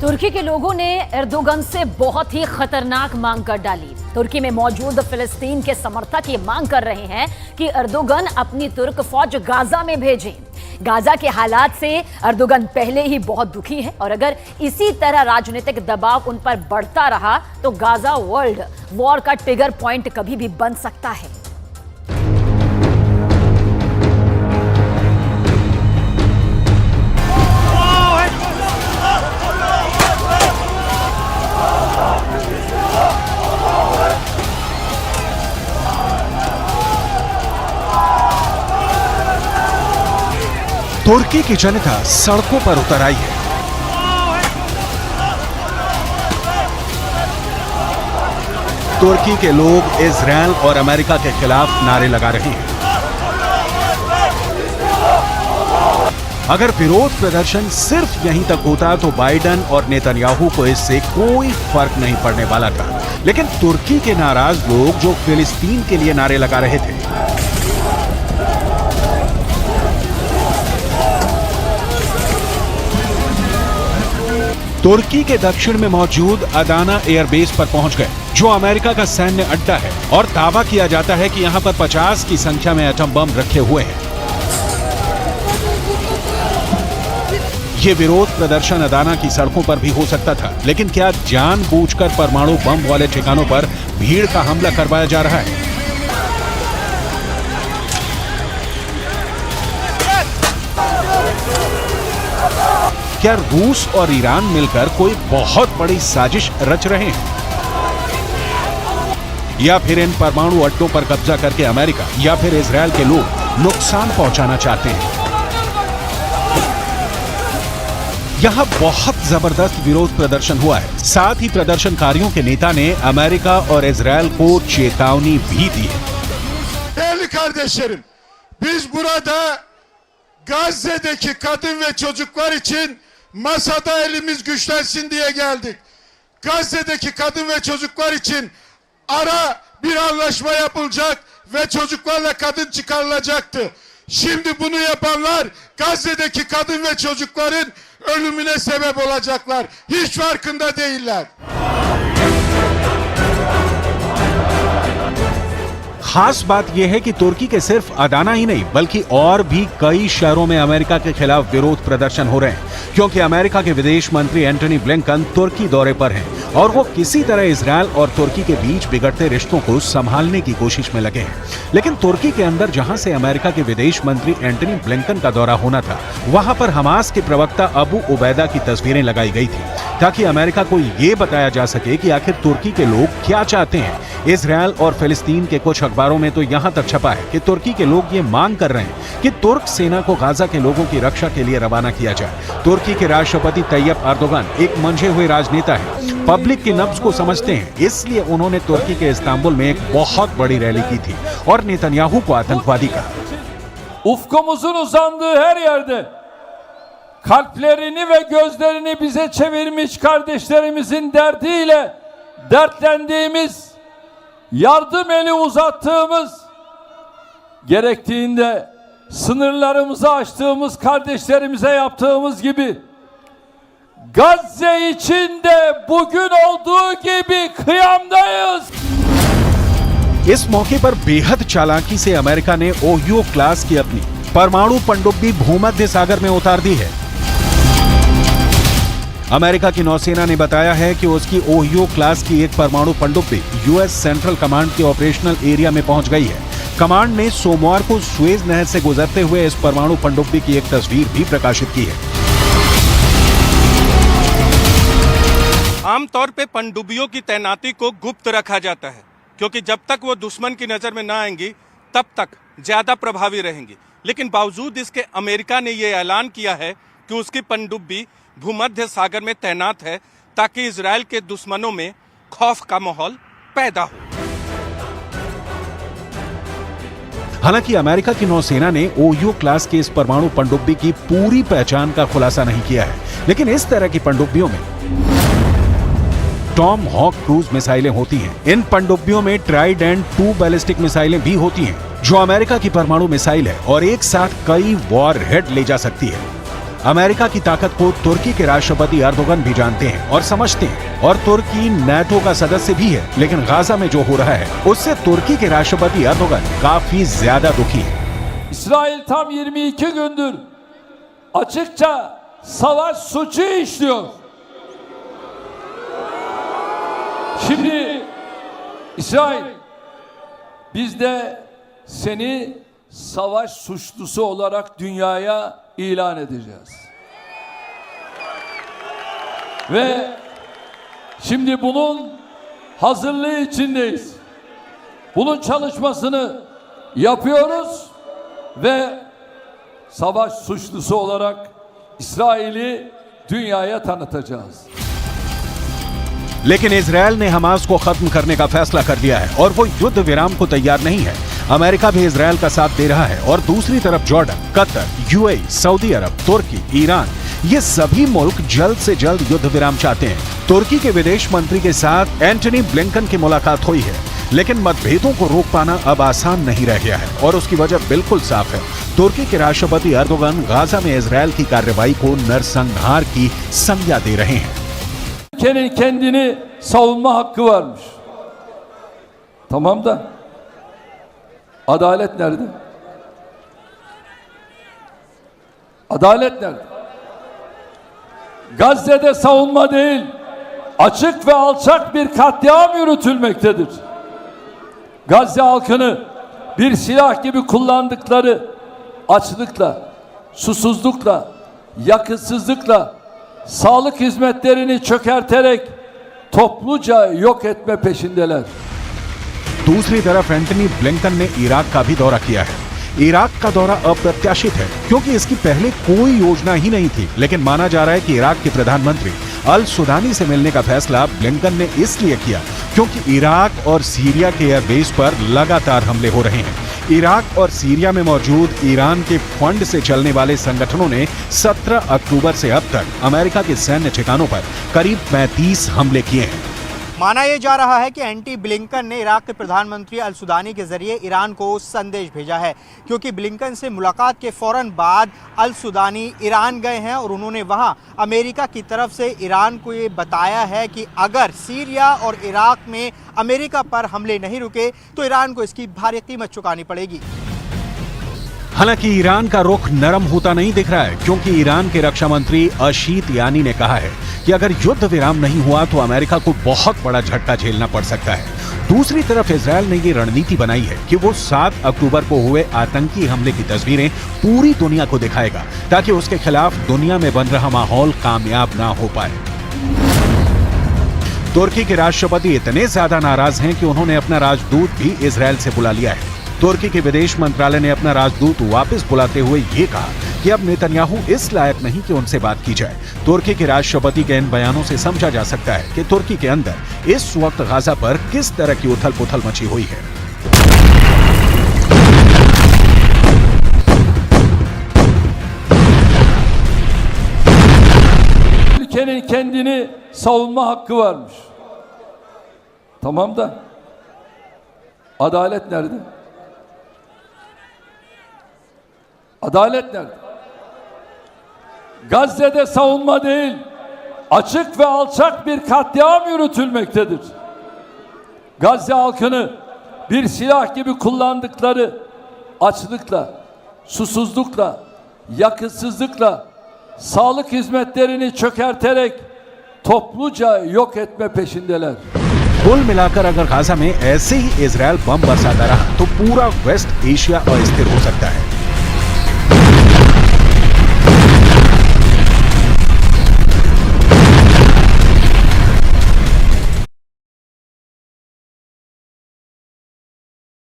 तुर्की के लोगों ने एर्दोगन से बहुत ही खतरनाक मांग कर डाली। तुर्की में मौजूद फिलिस्तीन के समर्थक ये मांग कर रहे हैं कि एर्दोगन अपनी तुर्क फौज गाजा में भेजें। गाजा के हालात से एर्दोगन पहले ही बहुत दुखी है और अगर इसी तरह राजनीतिक दबाव उन पर बढ़ता रहा तो गाजा वर्ल्ड वॉर का ट्रिगर पॉइंट कभी भी बन सकता है। तुर्की की जनता सड़कों पर उतर आई है। तुर्की के लोग इजरायल और अमेरिका के खिलाफ नारे लगा रहे हैं। अगर विरोध प्रदर्शन सिर्फ यहीं तक होता तो बाइडेन और नेतन्याहू को इससे कोई फर्क नहीं पड़ने वाला था, लेकिन तुर्की के नाराज लोग जो फिलिस्तीन के लिए नारे लगा रहे थे, तुर्की के दक्षिण में मौजूद अदाना एयरबेस पर पहुंच गए, जो अमेरिका का सैन्य अड्डा है और दावा किया जाता है कि यहां पर 50 की संख्या में एटम बम रखे हुए हैं। ये विरोध प्रदर्शन अदाना की सड़कों पर भी हो सकता था, लेकिन क्या जानबूझकर परमाणु बम वाले ठिकानों पर भीड़ का हमला करवाया जा रहा है? क्या रूस और ईरान मिलकर कोई बहुत बड़ी साजिश रच रहे हैं? या फिर इन परमाणु अड्डों पर कब्जा करके अमेरिका या फिर इजरायल के लोग नुकसान पहुंचाना चाहते हैं? यहां बहुत जबरदस्त विरोध प्रदर्शन हुआ है। साथ ही प्रदर्शनकारियों के नेता ने अमेरिका और इजरायल को चेतावनी भी दी है। Değerli kardeşlerim, biz burada Gazze'deki kadın ve çocuklar için masada elimiz güçlensin diye geldik. Gazze'deki kadın ve çocuklar için ara bir anlaşma yapılacak ve çocuklarla kadın çıkarılacaktı. Şimdi bunu yapanlar Gazze'deki kadın ve çocukların ölümüne sebep olacaklar. Hiç farkında değiller. खास बात यह है कि तुर्की के सिर्फ Adana ही नहीं बल्कि और भी कई शहरों में अमेरिका के खिलाफ विरोध प्रदर्शन हो रहे हैं, क्योंकि अमेरिका के विदेश मंत्री एंटनी ब्लिंकन तुर्की दौरे पर हैं और वो किसी तरह इजरायल और तुर्की के बीच बिगड़ते रिश्तों को संभालने की कोशिश में लगे हैं। लेकिन तुर्की के अंदर जहां से अमेरिका के विदेश मंत्री एंटनी ब्लिंकन का दौरा होना था, वहां पर हमास के प्रवक्ता अबू उबैदा की तस्वीरें लगाई गई थी ताकि अमेरिका को ये बताया जा सके कि आखिर तुर्की के लोग क्या चाहते हैं। इजरायल और फिलिस्तीन के कुछ अखबारों में तो यहां तक छपा है कि तुर्की के लोग ये मांग कर रहे हैं कि तुर्क सेना को गाजा के लोगों की रक्षा के लिए रवाना किया जाए। तुर्की के राष्ट्रपति तैयब एर्दोगन एक मंझे हुए राजनेता है, पब्लिक की नब्ज को समझते हैं, इसलिए उन्होंने तुर्की के इस्तांबुल में एक बहुत बड़ी रैली की थी और नेतन्याहू को आतंकवादी कहा। Ufkumuzun uzandığı her yerde kalplerini ve gözlerini bize çevirmiş kardeşlerimizin derdiyle dertlendiğimiz, yardım eli uzattığımız, gerektiğinde sınırlarımızı açtığımız kardeşlerimize yaptığımız gibi Gazze için de bugün olduğu gibi kıyamdayız. इस मौके पर बेहद चालाकी से अमेरिका ने ओहियो क्लास की अपनी परमाणु पनडुब्बी भूमध्य सागर में उतार दी है। अमेरिका की नौसेना ने बताया है कि उसकी ओहियो क्लास की एक परमाणु पनडुब्बी यूएस सेंट्रल कमांड के ऑपरेशनल एरिया में पहुंच गई है। कमांड ने सोमवार को सुएज नहर से गुजरते हुए इस परमाणु पनडुब्बी की एक तस्वीर भी प्रकाशित की है। आमतौर पे पनडुब्बियों की तैनाती को गुप्त रखा जाता है, क्योंकि जब तक वो दुश्मन की नजर में ना आएंगी तब तक ज्यादा प्रभावी रहेंगी। लेकिन बावजूद इसके अमेरिका ने ये ऐलान किया है कि उसकी पनडुब्बी भूमध्य सागर में तैनात है ताकि इजरायल के दुश्मनों में खौफ का माहौल पैदा हो। हालांकि अमेरिका की नौसेना ने ओहियो क्लास की इस परमाणु पनडुब्बी की पूरी पहचान का खुलासा नहीं किया है, लेकिन इस तरह की पनडुब्बियों में टॉम हॉक क्रूज मिसाइलें होती हैं। इन पनडुब्बियों में ट्राइडेंट 2 बैलिस्टिक मिसाइलें भी होती हैं, जो अमेरिका की परमाणु मिसाइल है और एक साथ कई वॉर हेड ले जा सकती है। अमेरिका की ताकत को तुर्की के राष्ट्रपति एर्दोगन भी जानते हैं और समझते हैं, और तुर्की नाटो का सदस्य भी है। लेकिन गाजा में जो हो रहा है उससे तुर्की के राष्ट्रपति एर्दोगन काफी ज्यादा दुखी है। İsrail tam 22 gündür açıkça savaş suçu işliyor. Şimdi İsrail, biz de seni savaş suçlusu olarak dünyaya ilan edeceğiz. Ve şimdi bunun hazırlığı içindeyiz. Bunun çalışmasını yapıyoruz ve savaş suçlusu olarak İsrail'i dünyaya tanıtacağız. लेकिन Israel ने Hamas को खत्म करने का फैसला कर दिया है और वो युद्ध विराम को तैयार नहीं है। अमेरिका भी इजरायल का साथ दे रहा है और दूसरी तरफ जॉर्डन, कतर, यूएई, सऊदी अरब, तुर्की, ईरान, ये सभी मुल्क जल्द से जल्द युद्ध विराम चाहते हैं। तुर्की के विदेश मंत्री के साथ एंटनी ब्लिंकन की मुलाकात हुई है, लेकिन मतभेदों को रोक पाना अब आसान नहीं रह गया है और उसकी वजह बिल्कुल साफ है। तुर्की के राष्ट्रपति एर्दोगन गाजा में इजरायल की कार्रवाई को नरसंहार की संज्ञा दे रहे हैं। Ülkenin kendini savunma hakkı varmış. Tamam da adalet nerede? Adalet nerede? Gazze'de savunma değil, açık ve alçak bir katliam yürütülmektedir. Gazze halkını bir silah gibi kullandıkları açlıkla, susuzlukla, yakıtsızlıkla, sağlık hizmetlerini çökerterek topluca yok etme peşindeler. दूसरी तरफ Antony Blinken ने Iraq का भी दौरा किया है। Iraq का दौरा अप्रत्याशित है क्योंकि इसकी पहले कोई योजना ही नहीं थी, लेकिन माना जा रहा है कि इराक के प्रधानमंत्री अल सुदानी से मिलने का फैसला ब्लिंकन ने इसलिए किया क्योंकि इराक और सीरिया के एयरबेस पर लगातार हमले हो रहे हैं। इराक और सीरिया में मौजूद ईरान के फंड से चलने वाले संगठनों ने 17 अक्टूबर से अब तक अमेरिका के सैन्य ठिकानों पर करीब 35 हमले किए हैं। माना यह जा रहा है कि एंटी ब्लिंकन ने इराक के प्रधानमंत्री अल सुदानी के जरिए ईरान को संदेश भेजा है, क्योंकि ब्लिंकन से मुलाकात के फौरन बाद अल सुदानी ईरान गए हैं और उन्होंने वहां अमेरिका की तरफ से ईरान को ये बताया है कि अगर सीरिया और इराक में अमेरिका पर हमले नहीं रुके तो ईरान को इसकी भारी कीमत चुकानी पड़ेगी। हालांकि ईरान का रुख नरम होता नहीं दिख रहा है, क्योंकि ईरान के रक्षा मंत्री अशीत यानी ने कहा है कि अगर युद्ध विराम नहीं हुआ तो अमेरिका को बहुत बड़ा झटका झेलना पड़ सकता है। दूसरी तरफ इजरायल ने ये रणनीति बनाई है कि वो 7 अक्टूबर को हुए आतंकी हमले की तस्वीरें पूरी दुनिया को दिखाएगा ताकि उसके खिलाफ दुनिया में बन रहा माहौल कामयाब ना हो पाए। तुर्की के राष्ट्रपति इतने ज्यादा नाराज हैं कि उन्होंने अपना राजदूत भी इजरायल से बुला लिया है। तुर्की के विदेश मंत्रालय ने अपना राजदूत वापस बुलाते हुए ये कहा कि अब नेतन्याहू इस लायक नहीं कि उनसे बात की जाए। तुर्की के राष्ट्रपति के इन बयानों से समझा जा सकता है कि तुर्की के अंदर इस वक्त गाजा पर किस तरह की उथल पुथल मची हुई है। Ülkenin kendini savunma hakkı varmış. Tamam da adalet nerede? Adalet nerede? Gazze'de savunma değil, açık ve alçak bir katliam yürütülmektedir. Gazze halkını bir silah gibi kullandıkları açlıkla, susuzlukla, yakıtsızlıkla, sağlık hizmetlerini çökerterek topluca yok etme peşindeler. कुल मिलाकर अगर Gaza में ऐसे ही Israel बम बरसाता रहा तो पूरा waste Asia अस्थिर हो सकता है।